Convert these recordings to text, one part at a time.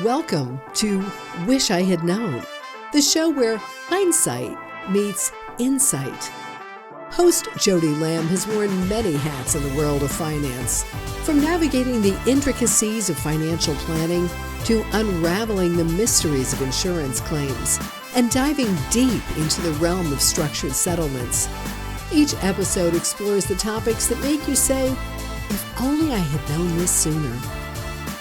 Welcome to Wish I Had Known, the show where hindsight meets insight. Host Jodie Lamb has worn many hats in the world of finance, from navigating the intricacies of financial planning to unraveling the mysteries of insurance claims and diving deep into the realm of structured settlements. Each episode explores the topics that make you say, if only I had known this sooner.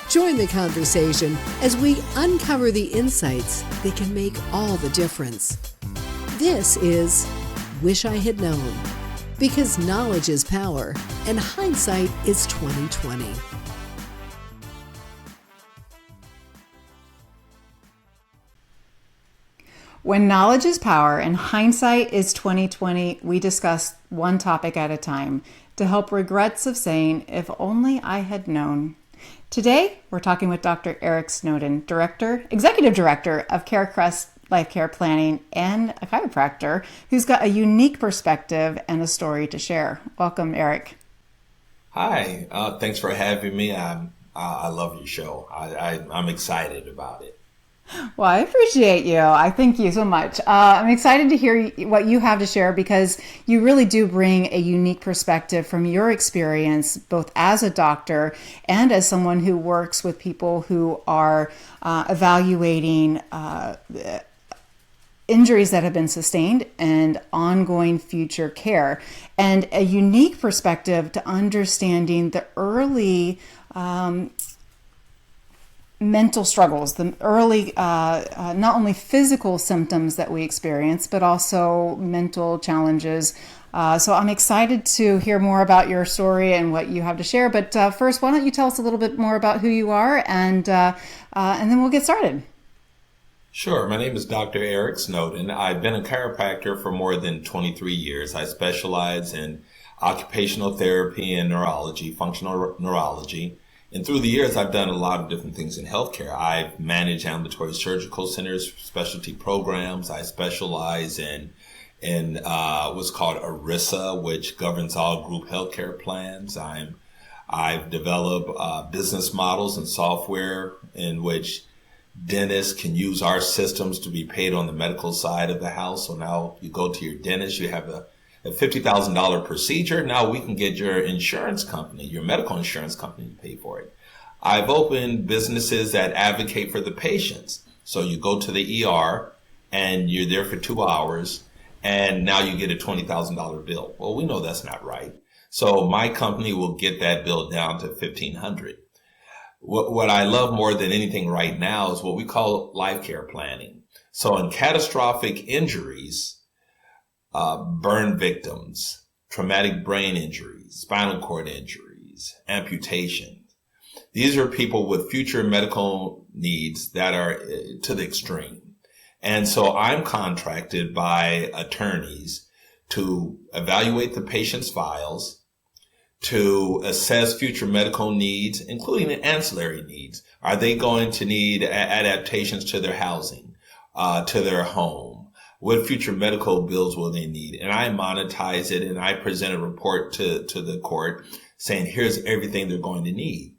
Join the conversation as we uncover the insights that can make all the difference. This is Wish I Had Known, because knowledge is power and hindsight is 20/20. When knowledge is power and hindsight is 20/20, we discuss one topic at a time to help regrets of saying, if only I had known. Today, we're talking with Dr. Eric Snowden, Executive Director of Carecrest Lifecare Planning and a chiropractor who's got a unique perspective and a story to share. Welcome, Eric. Hi, thanks for having me. I love your show. I'm excited about it. Well, I appreciate you. I thank you so much. I'm excited to hear what you have to share because you really do bring a unique perspective from your experience, both as a doctor and as someone who works with people who are evaluating injuries that have been sustained and ongoing future care, and a unique perspective to understanding the early mental struggles, the early, not only physical symptoms that we experience, but also mental challenges. So I'm excited to hear more about your story and what you have to share. But first, why don't you tell us a little bit more about who you are, and then we'll get started. Sure. My name is Dr. Eric Snowden. I've been a chiropractor for more than 23 years. I specialize in occupational therapy and neurology, functional neurology. And through the years, I've done a lot of different things in healthcare. I've managed ambulatory surgical centers, specialty programs. I specialize in what's called ERISA, which governs all group healthcare plans. I've developed business models and software in which dentists can use our systems to be paid on the medical side of the house. So now you go to your dentist, you have a $50,000 procedure. Now we can get your insurance company, your medical insurance company, to pay for it. I've opened businesses that advocate for the patients. So you go to the ER and you're there for 2 hours and now you get a $20,000 bill. Well, we know that's not right. So my company will get that bill down to $1,500. What I love more than anything right now is what we call Lifecare planning. So in catastrophic injuries, burn victims, traumatic brain injuries, spinal cord injuries, amputation. These are people with future medical needs that are to the extreme. And so I'm contracted by attorneys to evaluate the patient's files, to assess future medical needs, including the ancillary needs. Are they going to need adaptations to their housing, to their home? What future medical bills will they need? And I monetize it and I present a report to the court saying, here's everything they're going to need.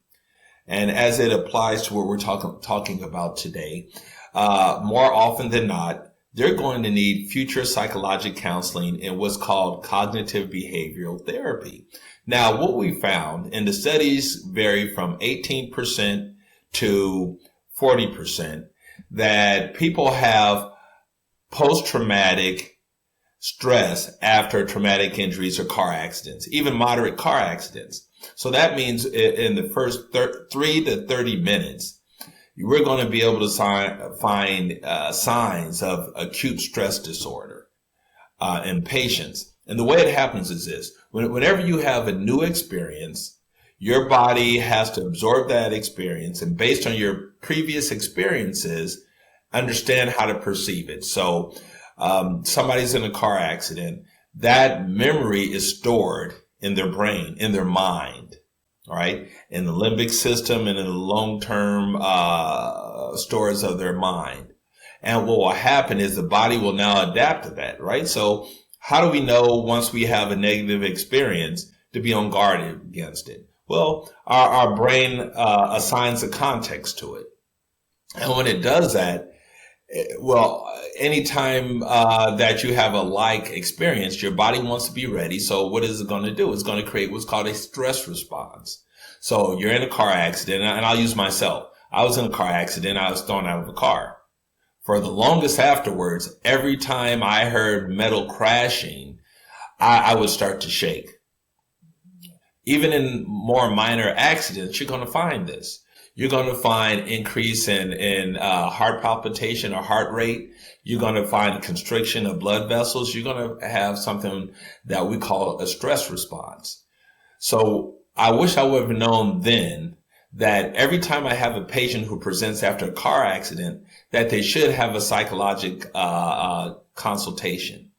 And as it applies to what we're talking about today, more often than not, they're going to need future psychological counseling and what's called cognitive behavioral therapy. Now, what we found, and the studies vary from 18% to 40%, that people have post-traumatic stress after traumatic injuries or car accidents, even moderate car accidents. So that means in the first 3 to 30 minutes, we're going to be able to find signs of acute stress disorder in patients. And the way it happens is this. Whenever you have a new experience, your body has to absorb that experience, and based on your previous experiences, understand how to perceive it. So somebody's in a car accident, that memory is stored in their brain, in their mind, all right, in the limbic system and in the long-term stores of their mind. And what will happen is the body will now adapt to that, right? So how do we know once we have a negative experience to be on guard against it? Well, our brain assigns a context to it. And when it does that, well, anytime that you have a like experience, your body wants to be ready. So what is it going to do? It's going to create what's called a stress response. So you're in a car accident, and I'll use myself. I was in a car accident. I was thrown out of a car. For the longest afterwards, every time I heard metal crashing, I would start to shake. Even in more minor accidents, you're going to find this. You're going to find increase in heart palpitation or heart rate. You're going to find constriction of blood vessels. You're going to have something that we call a stress response. So I wish I would have known then that every time I have a patient who presents after a car accident, that they should have a psychologic consultation.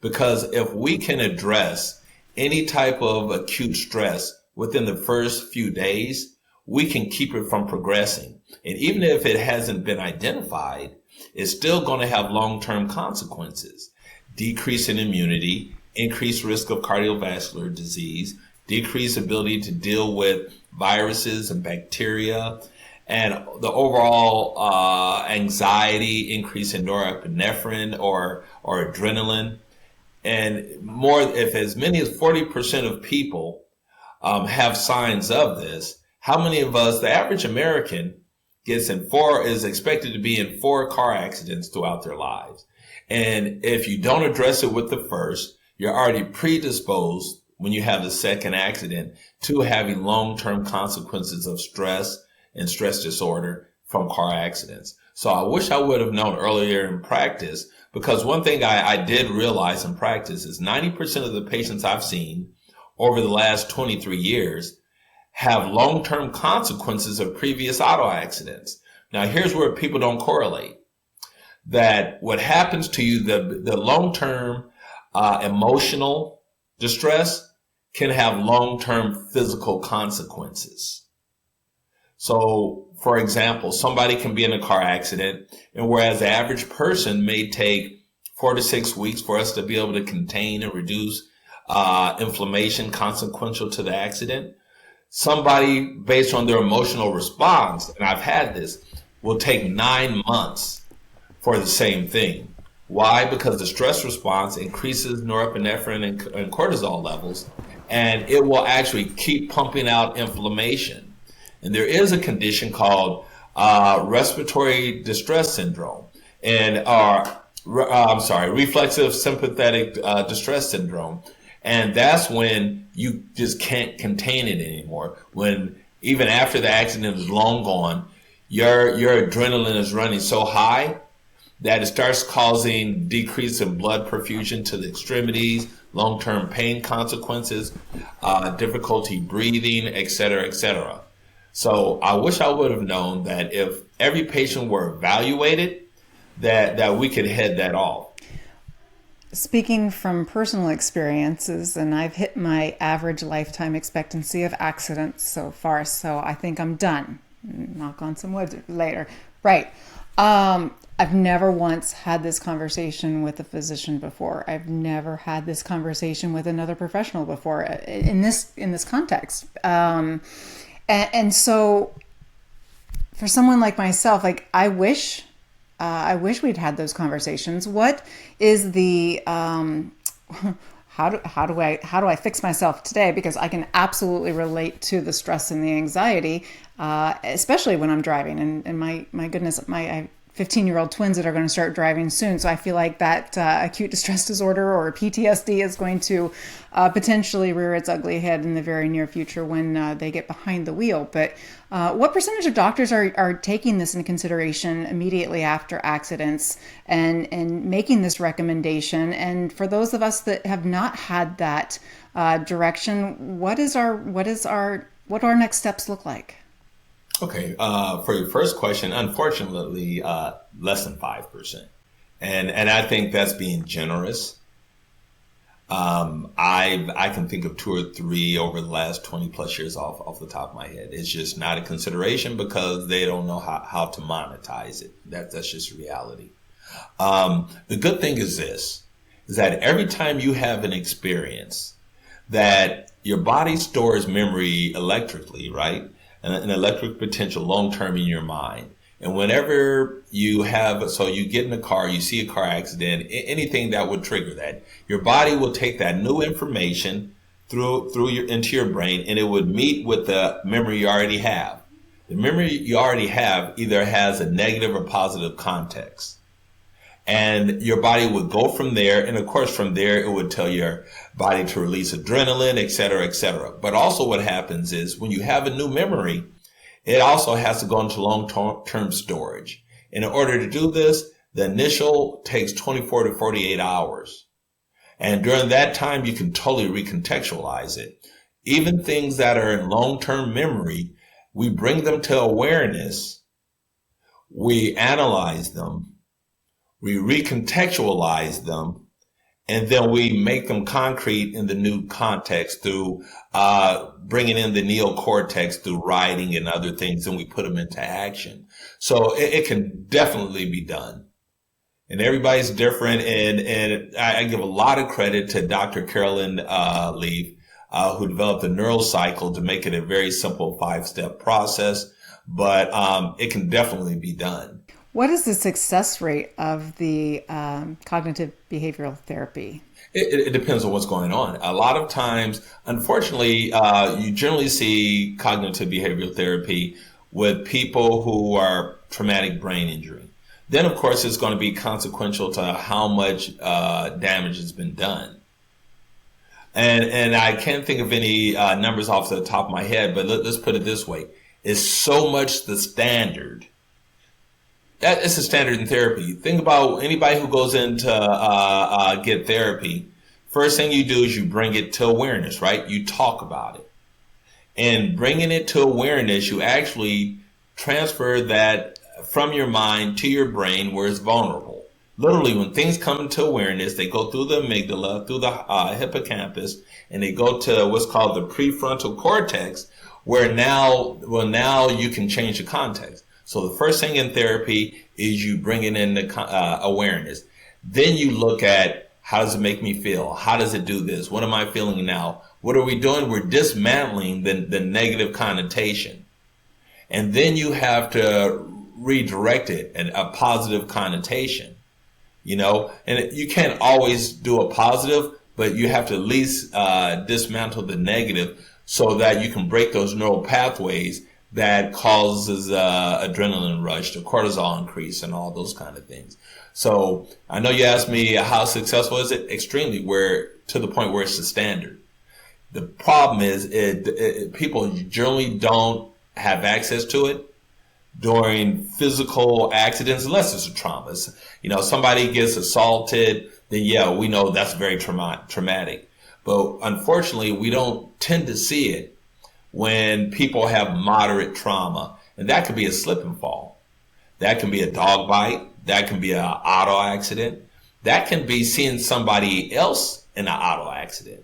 Because if we can address any type of acute stress within the first few days, we can keep it from progressing. And even if it hasn't been identified, it's still going to have long-term consequences. Decrease in immunity, increased risk of cardiovascular disease, decreased ability to deal with viruses and bacteria, and the overall anxiety, increase in norepinephrine or adrenaline. And more, if as many as 40% of people have signs of this, how many of us, the average American, is expected to be in 4 car accidents throughout their lives. And if you don't address it with the first, you're already predisposed when you have the second accident to having long-term consequences of stress and stress disorder from car accidents. So I wish I would have known earlier in practice, because one thing I did realize in practice is 90% of the patients I've seen over the last 23 years have long-term consequences of previous auto accidents. Now, here's where people don't correlate. That what happens to you, the long-term emotional distress can have long-term physical consequences. So, for example, somebody can be in a car accident, and whereas the average person may take 4 to 6 weeks for us to be able to contain and reduce inflammation consequential to the accident, somebody, based on their emotional response, and I've had this, will take 9 months for the same thing. Why? Because the stress response increases norepinephrine and cortisol levels, and it will actually keep pumping out inflammation. And there is a condition called respiratory distress syndrome, and reflexive sympathetic distress syndrome. And that's when you just can't contain it anymore. When even after the accident is long gone, your adrenaline is running so high that it starts causing decrease in blood perfusion to the extremities, long-term pain consequences, difficulty breathing, et cetera, et cetera. So I wish I would have known that if every patient were evaluated, that we could head that off. Speaking from personal experiences, and I've hit my average lifetime expectancy of accidents so far, so I think I'm done. Knock on some wood later. Right. I've never once had this conversation with a physician before. I've never had this conversation with another professional before in this context. And so for someone like myself, like I wish we'd had those conversations. What is the how do I fix myself today? Because I can absolutely relate to the stress and the anxiety, especially when I'm driving. And my goodness, I have 15-year-old twins that are going to start driving soon. So I feel like that acute distress disorder or PTSD is going to potentially rear its ugly head in the very near future when they get behind the wheel. But what percentage of doctors are taking this into consideration immediately after accidents and making this recommendation? And for those of us that have not had that direction, what do our next steps look like? Okay, for your first question, unfortunately, less than 5%. And I think that's being generous. I can think of 2 or 3 over the last 20 plus years off the top of my head. It's just not a consideration because they don't know how to monetize it. That's just reality. The good thing is this, is that every time you have an experience that your body stores memory electrically, right? An electric potential long-term in your mind. And whenever you get in a car, you see a car accident, anything that would trigger that, your body will take that new information into your brain, and it would meet with the memory you already have. The memory you already have either has a negative or positive context. And your body would go from there. And of course, from there, it would tell your body to release adrenaline, et cetera, et cetera. But also what happens is when you have a new memory, it also has to go into long-term storage. And in order to do this, the initial takes 24 to 48 hours. And during that time, you can totally recontextualize it. Even things that are in long-term memory, we bring them to awareness, we analyze them, we recontextualize them, and then we make them concrete in the new context through bringing in the neocortex through writing and other things, and we put them into action. So it can definitely be done. And everybody's different, and I give a lot of credit to Dr. Carolyn Leaf, who developed the neural cycle to make it a very simple 5-step process, but it can definitely be done. What is the success rate of the cognitive behavioral therapy? It depends on what's going on. A lot of times, unfortunately, you generally see cognitive behavioral therapy with people who are traumatic brain injury. Then, of course, it's going to be consequential to how much damage has been done. And I can't think of any numbers off the top of my head, but let's put it this way. It's so much the standard. That is the standard in therapy. Think about anybody who goes in to get therapy. First thing you do is you bring it to awareness, right? You talk about it. And bringing it to awareness, you actually transfer that from your mind to your brain where it's vulnerable. Literally, when things come into awareness, they go through the amygdala, through the hippocampus, and they go to what's called the prefrontal cortex, where now you can change the context. So the first thing in therapy is you bring it in the awareness. Then you look at, how does it make me feel? How does it do this? What am I feeling now? What are we doing? We're dismantling the negative connotation. And then you have to redirect it in a positive connotation, and you can't always do a positive, but you have to at least dismantle the negative so that you can break those neural pathways that causes adrenaline rush, the cortisol increase, and all those kind of things. So I know you asked me how successful is it? Extremely, to the point where it's the standard. The problem is people generally don't have access to it during physical accidents, unless it's a trauma. Somebody gets assaulted, then yeah, we know that's very traumatic. But unfortunately, we don't tend to see it when people have moderate trauma. And that could be a slip and fall. That can be a dog bite. That can be an auto accident. That can be seeing somebody else in an auto accident.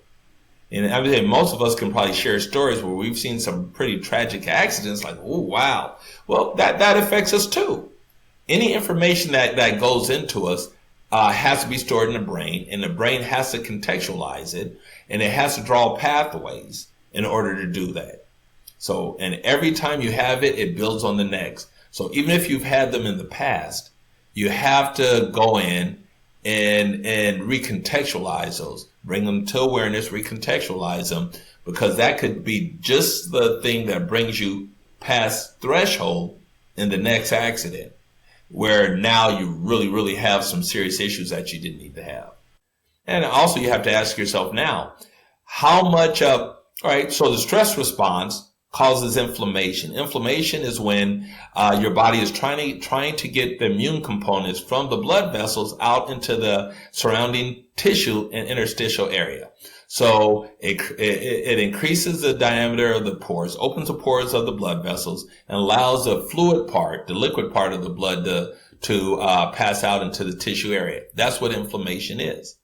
And I would say most of us can probably share stories where we've seen some pretty tragic accidents, like, oh, wow. Well, that affects us too. Any information that goes into us has to be stored in the brain, and the brain has to contextualize it, and it has to draw pathways in order to do that. So, and every time you have it, it builds on the next. So even if you've had them in the past, you have to go in and recontextualize those. Bring them to awareness, recontextualize them, because that could be just the thing that brings you past threshold in the next accident, where now you really, really have some serious issues that you didn't need to have. And also you have to ask yourself now, how much of, all right, so the stress response causes inflammation. Inflammation is when your body is trying to get the immune components from the blood vessels out into the surrounding tissue and interstitial area. So it increases the diameter of the pores, opens the pores of the blood vessels, and allows the fluid part, the liquid part of the blood to pass out into the tissue area. That's what inflammation is.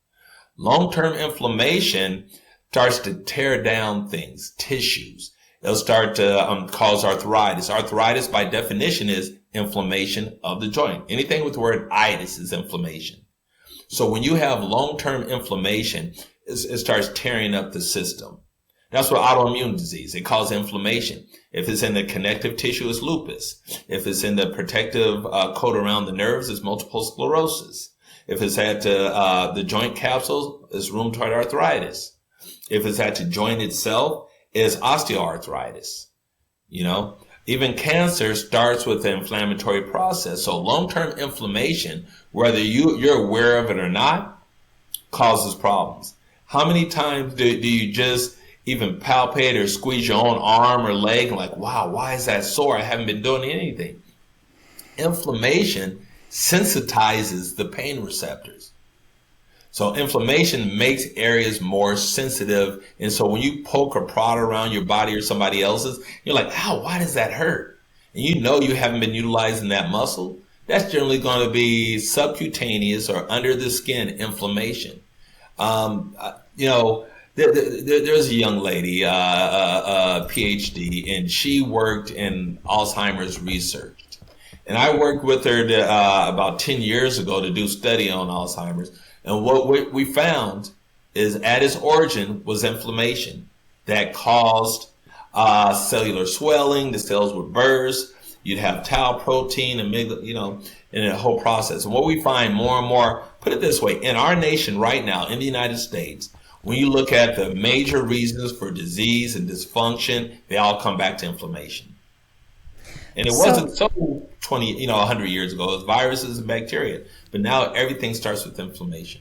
Long-term inflammation starts to tear down things, tissues. It'll start to cause arthritis. Arthritis, by definition, is inflammation of the joint. Anything with the word itis is inflammation. So when you have long-term inflammation, it starts tearing up the system. That's what autoimmune disease. It causes inflammation. If it's in the connective tissue, it's lupus. If it's in the protective coat around the nerves, it's multiple sclerosis. If it's at the joint capsule, it's rheumatoid arthritis. If it's at the joint itself, it's osteoarthritis. Even cancer starts with the inflammatory process. So long-term inflammation, whether you're aware of it or not, causes problems. How many times do you just even palpate or squeeze your own arm or leg and like, wow, why is that sore? I haven't been doing anything. Inflammation sensitizes the pain receptors. So inflammation makes areas more sensitive. And so when you poke or prod around your body or somebody else's, you're like, ow, why does that hurt? And you haven't been utilizing that muscle. That's generally going to be subcutaneous or under the skin inflammation. There's a young lady, a PhD, and she worked in Alzheimer's research. And I worked with her about 10 years ago to do a study on Alzheimer's. And what we found is at its origin was inflammation that caused cellular swelling. The cells would burst. You'd have tau protein and in a whole process. And what we find more and more, put it this way, in our nation right now, in the United States, when you look at the major reasons for disease and dysfunction, they all come back to inflammation. And it wasn't so 100 years ago. It was viruses and bacteria. But now everything starts with inflammation.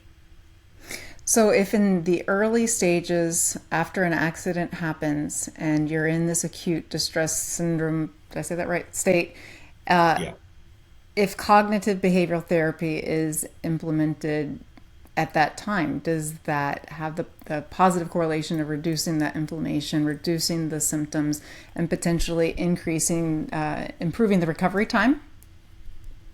So if in the early stages after an accident happens and you're in this acute distress syndrome, did I say that right, state, Yeah. if cognitive behavioral therapy is implemented at that time, does that have the positive correlation of reducing that inflammation, reducing the symptoms, and potentially improving the recovery time?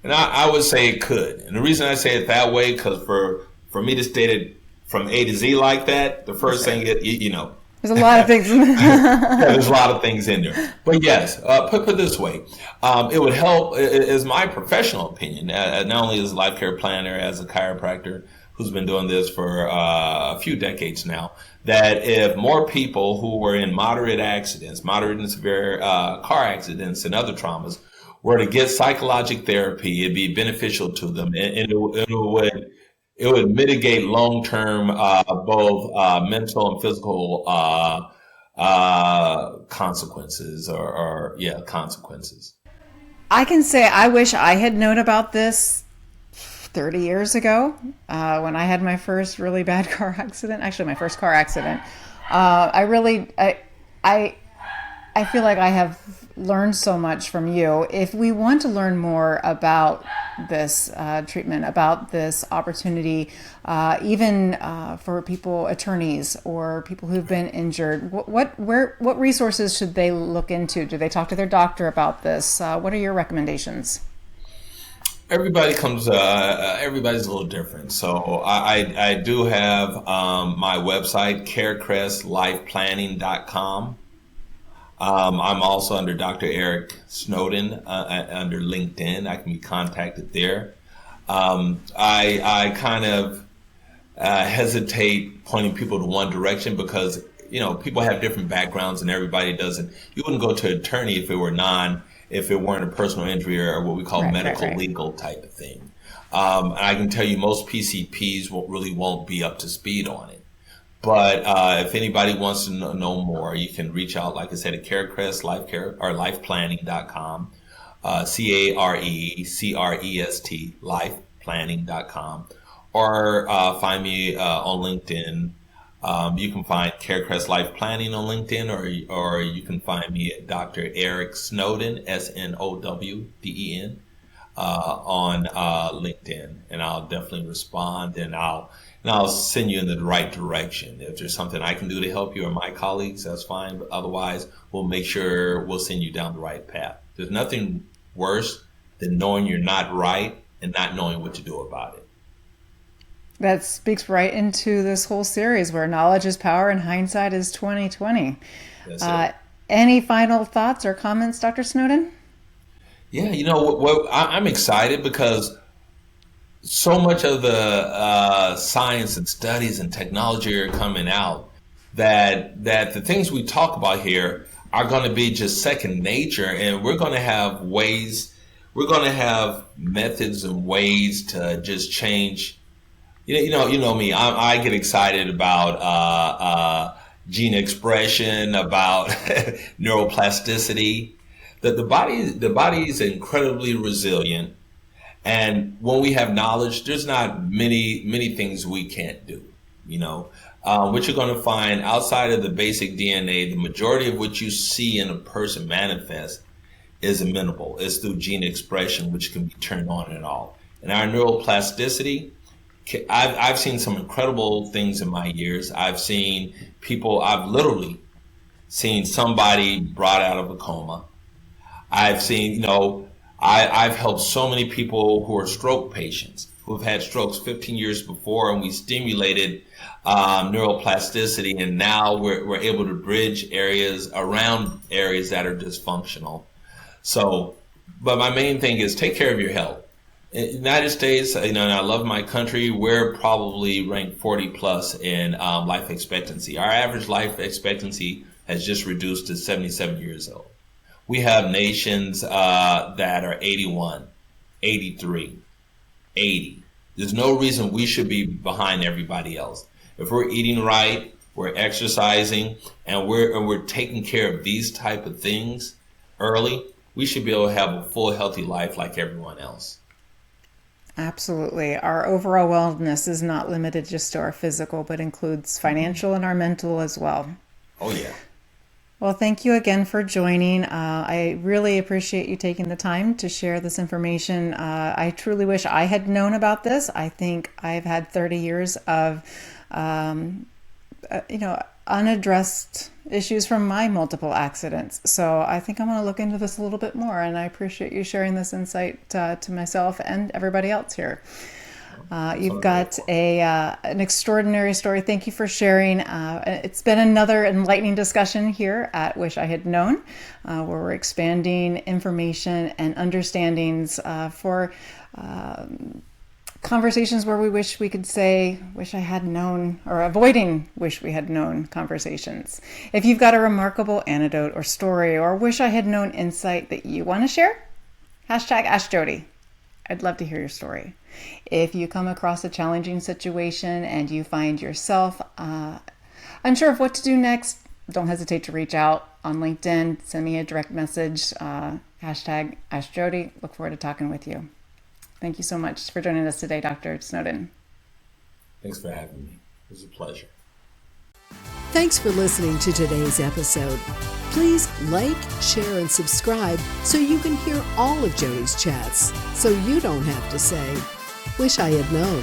And I would say it could. And the reason I say it that way, because for me to state it from A to Z like that, the first thing is, There's a lot of things. there's a lot of things in there. But yes, put it this way, it would help, is my professional opinion, not only as a Lifecare planner, as a chiropractor who's been doing this for a few decades now, that if more people who were in moderate and severe car accidents and other traumas were to get psychological therapy, it'd be beneficial to them, and it would mitigate long-term both mental and physical consequences consequences. I can say I wish I had known about this 30 years ago when I had my first really bad car accident. Actually, my first car accident. I feel like I have learned so much from you. If we want to learn more about this treatment, about this opportunity, even for people, attorneys or people who've been injured, what resources should they look into? Do they talk to their doctor about this? What are your recommendations? Everybody's a little different. So I do have my website, carecrestlifeplanning.com. I'm also under Dr. Eric Snowden under LinkedIn. I can be contacted there. I kind of hesitate pointing people to one direction because, people have different backgrounds and everybody doesn't. You wouldn't go to an attorney if it weren't a personal injury or what we call medical legal type of thing. And I can tell you most PCPs won't be up to speed on it. But if anybody wants to know more, you can reach out, like I said, at Carecrest, Lifecare, or lifeplanning.com, CARECREST, lifeplanning.com, or find me on LinkedIn. You can find Carecrest Life Planning on LinkedIn, or you can find me at Dr. Eric Snowden, SNOWDEN, on LinkedIn, and I'll definitely respond, and I'll send you in the right direction. If there's something I can do to help you or my colleagues, that's fine. But otherwise, we'll make sure we'll send you down the right path. There's nothing worse than knowing you're not right and not knowing what to do about it. That speaks right into this whole series where knowledge is power and hindsight is 2020. Any final thoughts or comments, Dr. Snowden? Yeah, I'm excited because so much of the science and studies and technology are coming out. that the things we talk about here are going to be just second nature, and we're going to have methods and ways to just change. You know me. I get excited about gene expression, about neuroplasticity. The body is incredibly resilient, and when we have knowledge, there's not many things we can't do. What you're going to find outside of the basic DNA, the majority of what you see in a person manifest is amenable. It's through gene expression, which can be turned on and off. And our neuroplasticity, I've seen some incredible things in my years. I've literally seen somebody brought out of a coma. I've seen, I've helped so many people who are stroke patients who have had strokes 15 years before, and we stimulated neuroplasticity, and now we're able to bridge areas around areas that are dysfunctional. So, but my main thing is take care of your health. In the United States, and I love my country, we're probably ranked 40 plus in life expectancy. Our average life expectancy has just reduced to 77 years old. We have nations that are 81, 83, 80. There's no reason we should be behind everybody else. If we're eating right, we're exercising, and we're taking care of these type of things early, we should be able to have a full, healthy life like everyone else. Absolutely. Our overall wellness is not limited just to our physical, but includes financial and our mental as well. Oh, yeah. Well, thank you again for joining. I really appreciate you taking the time to share this information. I truly wish I had known about this. I think I've had 30 years of, unaddressed issues from my multiple accidents. So I think I'm going to look into this a little bit more, and I appreciate you sharing this insight to myself and everybody else here. You've got an extraordinary story. Thank you for sharing. It's been another enlightening discussion here at Wish I Had Known, where we're expanding information and understandings for conversations where we wish we could say, wish I had known, or avoiding wish we had known conversations. If you've got a remarkable anecdote or story or wish I had known insight that you want to share, #AskJodie. I'd love to hear your story. If you come across a challenging situation and you find yourself unsure of what to do next, don't hesitate to reach out on LinkedIn, send me a direct message, #AskJodie. Look forward to talking with you. Thank you so much for joining us today, Dr. Snowden. Thanks for having me. It was a pleasure. Thanks for listening to today's episode. Please like, share, and subscribe so you can hear all of Jodie's chats, so you don't have to say, wish I had known.